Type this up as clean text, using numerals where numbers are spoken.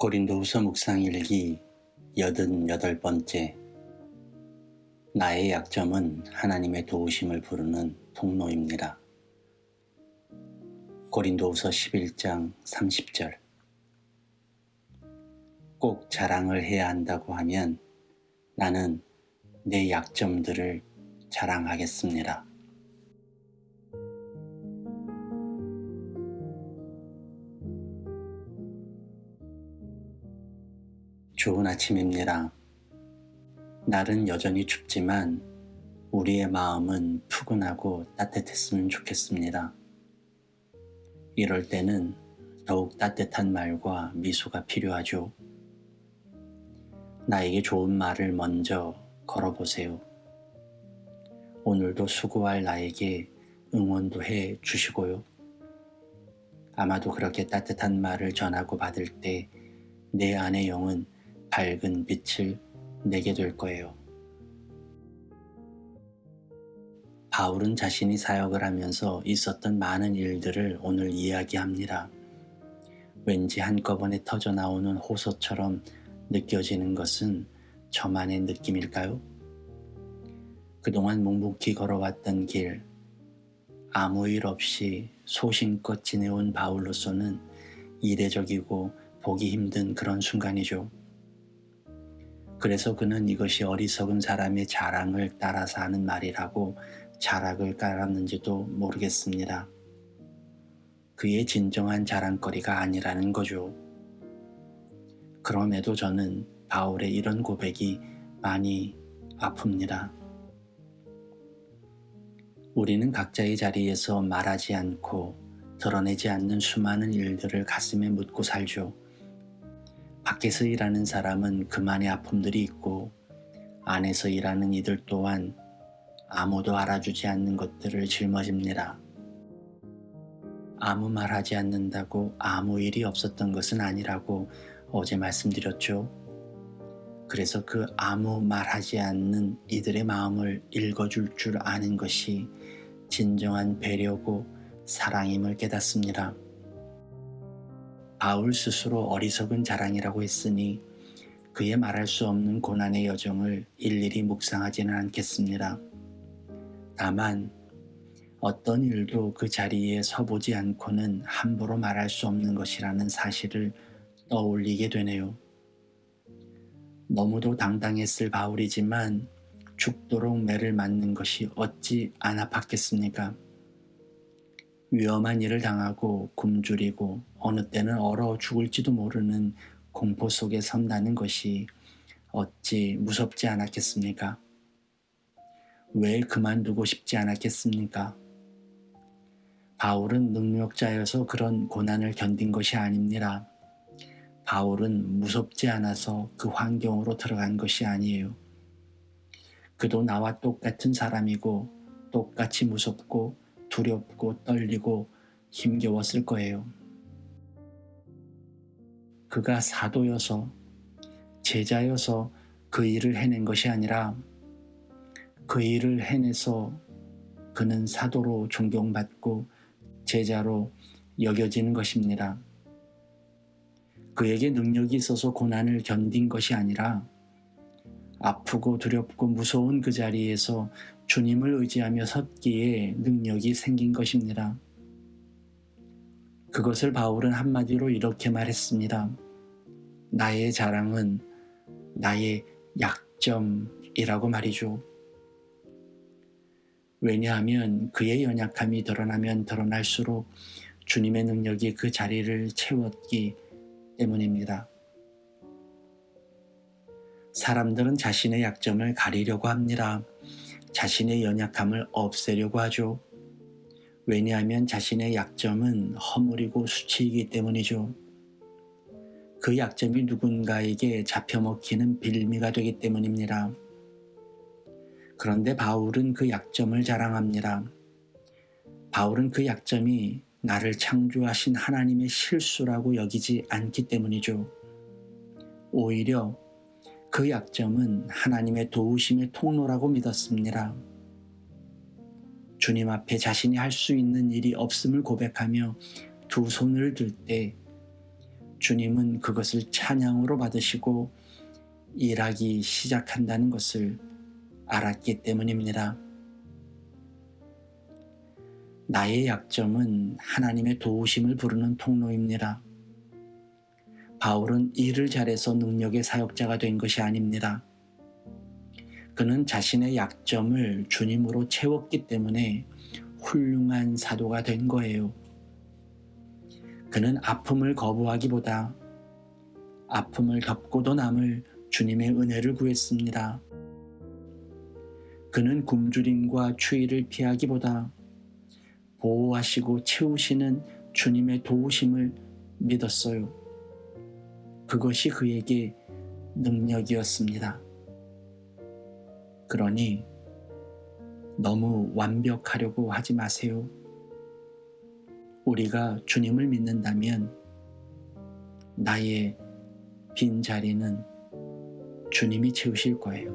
고린도후서 묵상 일기 88번째. 나의 약점은 하나님의 도우심을 부르는 통로입니다. 고린도후서 11장 30절. 꼭 자랑을 해야 한다고 하면 나는 내 약점들을 자랑하겠습니다. 좋은 아침입니다. 날은 여전히 춥지만 우리의 마음은 푸근하고 따뜻했으면 좋겠습니다. 이럴 때는 더욱 따뜻한 말과 미소가 필요하죠. 나에게 좋은 말을 먼저 걸어보세요. 오늘도 수고할 나에게 응원도 해 주시고요. 아마도 그렇게 따뜻한 말을 전하고 받을 때 내 안의 영은 밝은 빛을 내게 될 거예요. 바울은 자신이 사역을 하면서 있었던 많은 일들을 오늘 이야기합니다. 왠지 한꺼번에 터져 나오는 호소처럼 느껴지는 것은 저만의 느낌일까요? 그동안 묵묵히 걸어왔던 길, 아무 일 없이 소신껏 지내온 바울로서는 이례적이고 보기 힘든 그런 순간이죠. 그래서 그는 이것이 어리석은 사람의 자랑을 따라서 하는 말이라고 자락을 깔았는지도 모르겠습니다. 그의 진정한 자랑거리가 아니라는 거죠. 그럼에도 저는 바울의 이런 고백이 많이 아픕니다. 우리는 각자의 자리에서 말하지 않고 드러내지 않는 수많은 일들을 가슴에 묻고 살죠. 밖에서 일하는 사람은 그만의 아픔들이 있고 안에서 일하는 이들 또한 아무도 알아주지 않는 것들을 짊어집니다. 아무 말 하지 않는다고 아무 일이 없었던 것은 아니라고 어제 말씀드렸죠. 그래서 그 아무 말하지 않는 이들의 마음을 읽어줄 줄 아는 것이 진정한 배려고 사랑임을 깨닫습니다. 바울 스스로 어리석은 자랑이라고 했으니 그의 말할 수 없는 고난의 여정을 일일이 묵상하지는 않겠습니다. 다만 어떤 일도 그 자리에 서보지 않고는 함부로 말할 수 없는 것이라는 사실을 떠올리게 되네요. 너무도 당당했을 바울이지만 죽도록 매를 맞는 것이 어찌 안 아팠겠습니까? 위험한 일을 당하고 굶주리고 어느 때는 얼어 죽을지도 모르는 공포 속에 선다는 것이 어찌 무섭지 않았겠습니까? 왜 그만두고 싶지 않았겠습니까? 바울은 능력자여서 그런 고난을 견딘 것이 아닙니다. 바울은 무섭지 않아서 그 환경으로 들어간 것이 아니에요. 그도 나와 똑같은 사람이고 똑같이 무섭고 두렵고 떨리고 힘겨웠을 거예요. 그가 사도여서 제자여서 그 일을 해낸 것이 아니라 그 일을 해내서 그는 사도로 존경받고 제자로 여겨지는 것입니다. 그에게 능력이 있어서 고난을 견딘 것이 아니라 아프고 두렵고 무서운 그 자리에서 주님을 의지하며 섰기에 능력이 생긴 것입니다. 그것을 바울은 한마디로 이렇게 말했습니다. 나의 자랑은 나의 약점이라고 말이죠. 왜냐하면 그의 연약함이 드러나면 드러날수록 주님의 능력이 그 자리를 채웠기 때문입니다. 사람들은 자신의 약점을 가리려고 합니다. 자신의 연약함을 없애려고 하죠. 왜냐하면 자신의 약점은 허물이고 수치이기 때문이죠. 그 약점이 누군가에게 잡혀먹히는 빌미가 되기 때문입니다. 그런데 바울은 그 약점을 자랑합니다. 바울은 그 약점이 나를 창조하신 하나님의 실수라고 여기지 않기 때문이죠. 오히려 그 약점은 하나님의 도우심의 통로라고 믿었습니다. 주님 앞에 자신이 할 수 있는 일이 없음을 고백하며 두 손을 들 때 주님은 그것을 찬양으로 받으시고 일하기 시작한다는 것을 알았기 때문입니다. 나의 약점은 하나님의 도우심을 부르는 통로입니다. 바울은 일을 잘해서 능력의 사역자가 된 것이 아닙니다. 그는 자신의 약점을 주님으로 채웠기 때문에 훌륭한 사도가 된 거예요. 그는 아픔을 거부하기보다 아픔을 덮고도 남을 주님의 은혜를 구했습니다. 그는 굶주림과 추위를 피하기보다 보호하시고 채우시는 주님의 도우심을 믿었어요. 그것이 그에게 능력이었습니다. 그러니 너무 완벽하려고 하지 마세요. 우리가 주님을 믿는다면 나의 빈 자리는 주님이 채우실 거예요.